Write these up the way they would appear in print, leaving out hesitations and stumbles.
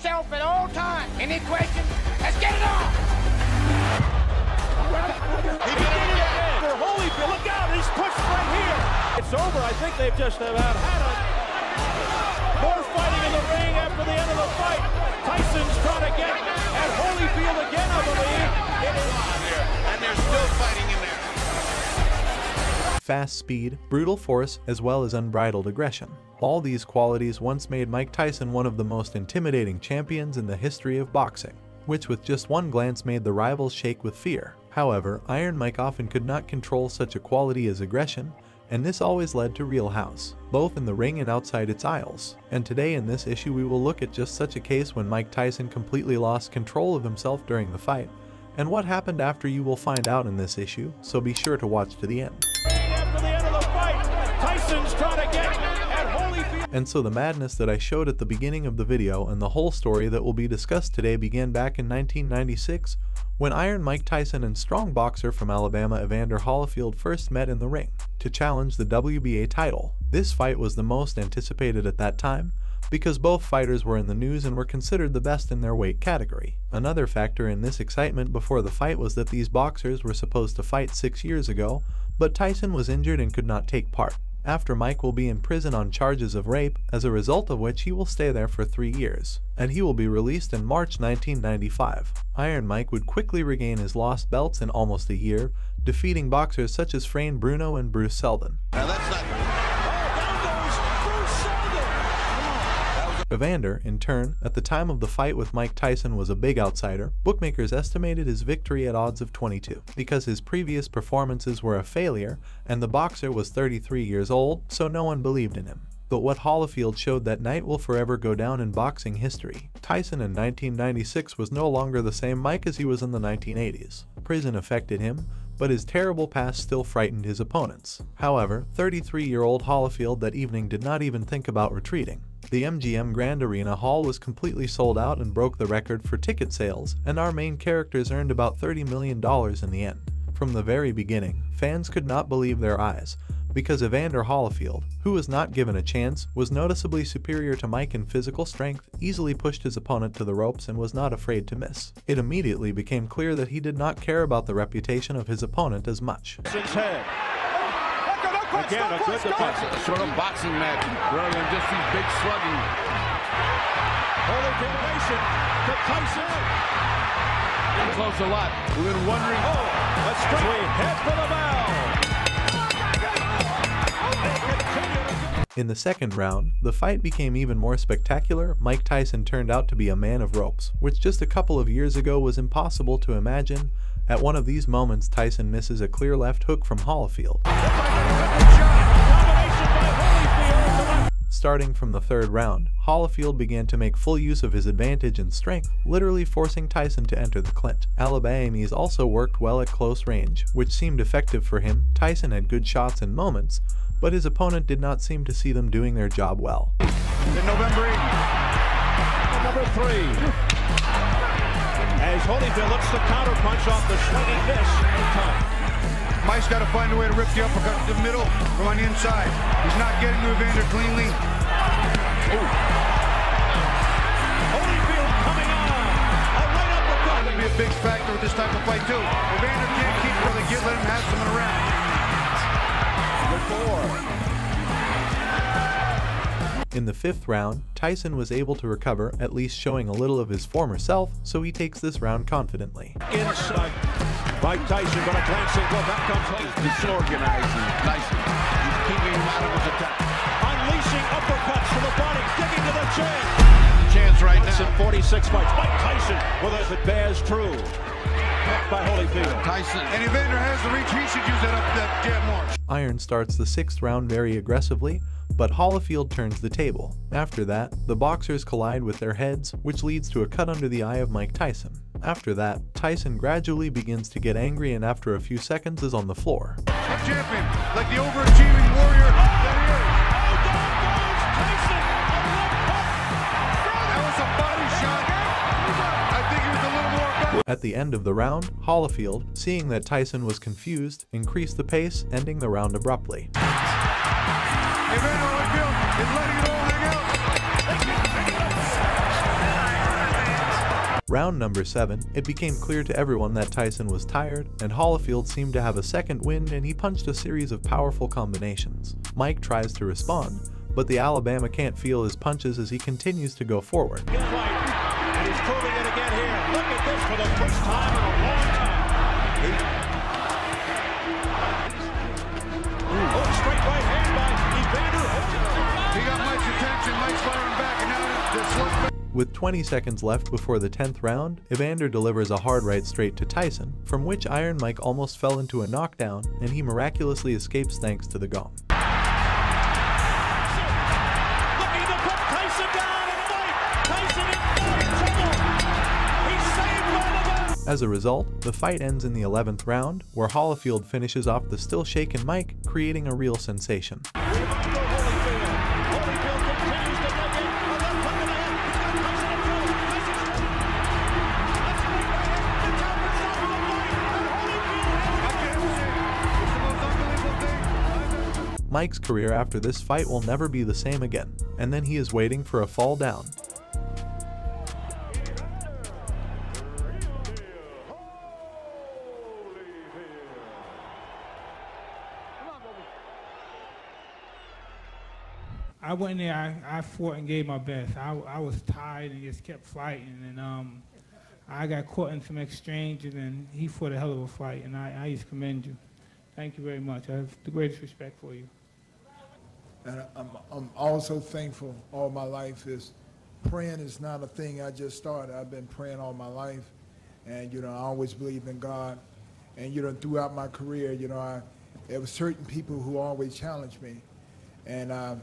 yourself at all times. Any questions? Let's get it on! He did it again! For Holyfield, look out! He's pushed right here! It's over. I think they've just about had it. More fighting in the ring after the end of the fight. Tyson's trying to get at Holyfield again, I believe. It is on here, and they're still fighting in there. Fast speed, brutal force, as well as unbridled aggression. All these qualities once made Mike Tyson one of the most intimidating champions in the history of boxing, which with just one glance made the rivals shake with fear. However, Iron Mike often could not control such a quality as aggression, and this always led to real house, both in the ring and outside its aisles. And today in this issue we will look at just such a case when Mike Tyson completely lost control of himself during the fight, and what happened after you will find out in this issue, so be sure to watch to the end. After the end of the fight, Tyson's trying to get at Holyfield. And so the madness that I showed at the beginning of the video and the whole story that will be discussed today began back in 1996 when Iron Mike Tyson and strong boxer from Alabama Evander Holyfield first met in the ring to challenge the WBA title. This fight was the most anticipated at that time because both fighters were in the news and were considered the best in their weight category. Another factor in this excitement before the fight was that these boxers were supposed to fight 6 years ago, but Tyson was injured and could not take part. After Mike will be in prison on charges of rape, as a result of which he will stay there for 3 years, and he will be released in March 1995. Iron Mike would quickly regain his lost belts in almost a year, defeating boxers such as Frayne Bruno and Bruce Seldon. Now that's not... Evander, in turn, at the time of the fight with Mike Tyson was a big outsider. Bookmakers estimated his victory at odds of 22, because his previous performances were a failure, and the boxer was 33 years old, so no one believed in him. But what Holyfield showed that night will forever go down in boxing history. Tyson in 1996 was no longer the same Mike as he was in the 1980s. Prison affected him, but his terrible past still frightened his opponents. However, 33-year-old Holyfield that evening did not even think about retreating. The MGM Grand Arena Hall was completely sold out and broke the record for ticket sales, and our main characters earned about $30 million in the end. From the very beginning, fans could not believe their eyes, because Evander Holyfield, who was not given a chance, was noticeably superior to Mike in physical strength, easily pushed his opponent to the ropes and was not afraid to miss. It immediately became clear that he did not care about the reputation of his opponent as much. Again, a good defense. Sort of boxing match rather than just these big slugging. Holy combination to Tyson. Close a lot. We've been wondering. Oh, a straight head for the bell. In the second round, the fight became even more spectacular. Mike Tyson turned out to be a man of ropes, which just a couple of years ago was impossible to imagine. At one of these moments, Tyson misses a clear left hook from Holyfield. Starting from the third round, Holyfield began to make full use of his advantage and strength, literally forcing Tyson to enter the clinch. Alabamese also worked well at close range, which seemed effective for him. Tyson had good shots in moments, but his opponent did not seem to see them doing their job well. In November 8, number 3. As Holyfield looks to counterpunch off the swinging miss. Mike's got to find a way to rip the uppercut to the middle from on the inside. He's not getting to Evander cleanly. Holyfield coming on. A right uppercut. That'll be a big factor with this type of fight too. Evander can't keep where they get, let him have some in a round. In the fifth round, Tyson was able to recover, at least showing a little of his former self, so he takes this round confidently. Inside, Mike Tyson, but a glancing blow. Back comes Holyfield. Disorganizing Tyson. He's keeping him out of his attack. Unleashing uppercuts to the body, digging to the chin. Chance right now. 46 fights. Mike Tyson, well, if it bears true. By Holyfield. Tyson. And Evander has the reach. He should use that jab more. Iron starts the sixth round very aggressively, but Holyfield turns the table. After that, the boxers collide with their heads, which leads to a cut under the eye of Mike Tyson. After that, Tyson gradually begins to get angry and after a few seconds is on the floor. A champion, like the overachieving warrior that he is. Tyson, That was a body shot. I think he was a little more aggressive. At the end of the round, Holyfield, seeing that Tyson was confused, increased the pace, ending the round abruptly. Evander Holyfield is letting it all hang out. Round number 7, it became clear to everyone that Tyson was tired, and Holyfield seemed to have a second wind and he punched a series of powerful combinations. Mike tries to respond, but the Alabama can't feel his punches as he continues to go forward. Good fight. And he's proving it again here. Look at this for the first time in a long time. Straight right hand by Evander. He got Mike's attention. Mike's firing back, and now the slow. With 20 seconds left before the 10th round, Evander delivers a hard right straight to Tyson, from which Iron Mike almost fell into a knockdown, and he miraculously escapes thanks to the gong. Looking to put Tyson down and fight. Tyson in trouble. He's saved by the bell. As a result, the fight ends in the 11th round, where Holyfield finishes off the still shaken Mike, creating a real sensation. Mike's career after this fight will never be the same again, and then he is waiting for a fall down. I went in there, I fought and gave my best. I was tired and just kept fighting, and I got caught in some exchanges, and he fought a hell of a fight, and I just commend you. Thank you very much. I have the greatest respect for you. And I'm also thankful all my life. Praying is not a thing I just started. I've been praying all my life, and I always believed in God. And throughout my career, there were certain people who always challenged me, and I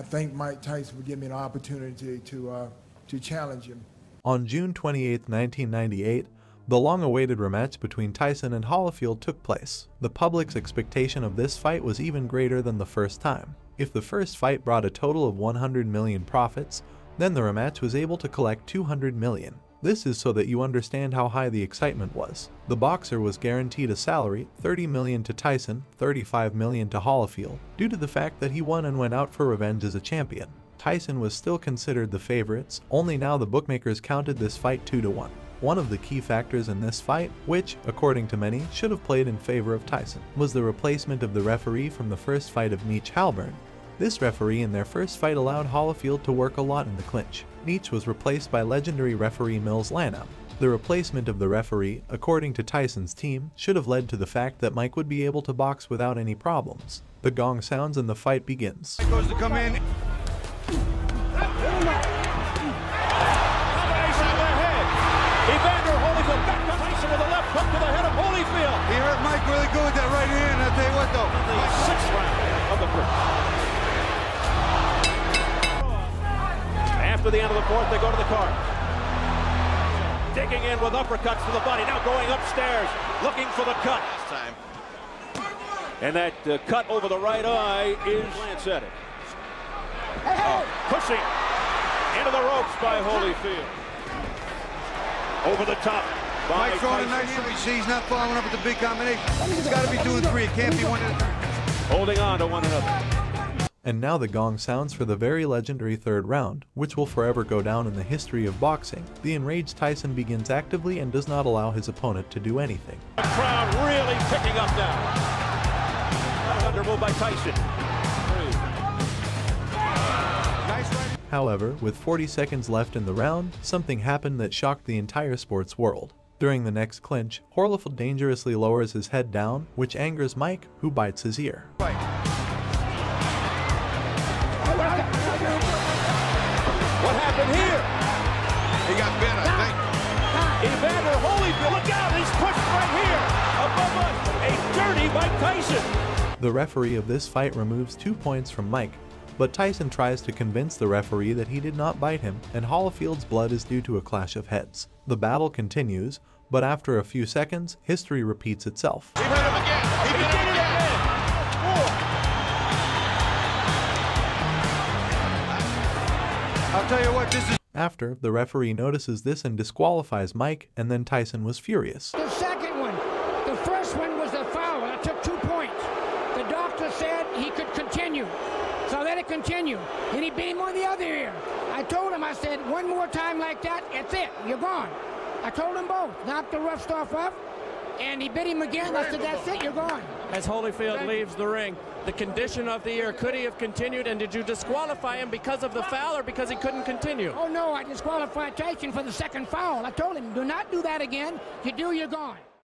thank Mike Tyson for giving me an opportunity to challenge him. On June 28, 1998, the long-awaited rematch between Tyson and Holyfield took place. The public's expectation of this fight was even greater than the first time. If the first fight brought a total of 100 million profits, then the rematch was able to collect 200 million. This is so that you understand how high the excitement was. The boxer was guaranteed a salary, 30 million to Tyson, 35 million to Holyfield, due to the fact that he won and went out for revenge as a champion. Tyson was still considered the favorites, only now the bookmakers counted this fight 2-1. One of the key factors in this fight, which, according to many, should have played in favor of Tyson, was the replacement of the referee from the first fight of Neach Halburn. This referee in their first fight allowed Holyfield to work a lot in the clinch. Neach was replaced by legendary referee Mills Lanham. The replacement of the referee, according to Tyson's team, should have led to the fact that Mike would be able to box without any problems. The gong sounds and the fight begins. Mike goes to come in. Evander Holyfield back to Tyson with a left hook to the head of Holyfield. He hurt Mike really good with that right hand. I'll tell you what, though. The 6th round of the first. After the end of the 4th, they go to the card. Digging in with uppercuts to the body. Now going upstairs, looking for the cut. And that cut over the right eye is Lance at it. Pushing into the ropes by Holyfield. Over the top. Mike's throwing a nice shot. He's not following up with the big combination. He's got to be doing 3. It can't be one at a time. Holding on to one another. And now the gong sounds for the very legendary 3rd round, which will forever go down in the history of boxing. The enraged Tyson begins actively and does not allow his opponent to do anything. The crowd really picking up now. Under move by Tyson. However, with 40 seconds left in the round, something happened that shocked the entire sports world. During the next clinch, Holyfield dangerously lowers his head down, which angers Mike, who bites his ear. What happened here? He got bit, I think. Evander Holyfield, look out, he's pushed right here. Above us, a dirty Mike Tyson. The referee of this fight removes 2 points from Mike, but Tyson tries to convince the referee that he did not bite him, and Holyfield's blood is due to a clash of heads. The battle continues, but after a few seconds, history repeats itself. He hit him again. He hit him again. I'll tell you what, this is... After, the referee notices this and disqualifies Mike, and then Tyson was furious. The second one. The first one was a foul. That took 2 points. The doctor said he could continue. So let it continue. And he beat him on the other ear. I I told him, I said, one more time like that, that's it, you're gone. I told them both, knock the rough stuff off, and he bit him again. I said, that's it, you're gone. As Holyfield leaves the ring, the condition of the ear, could he have continued, and did you disqualify him because of the foul or because he couldn't continue? Oh, no, I disqualified Tyson for the second foul. I told him, do not do that again. If you do, you're gone.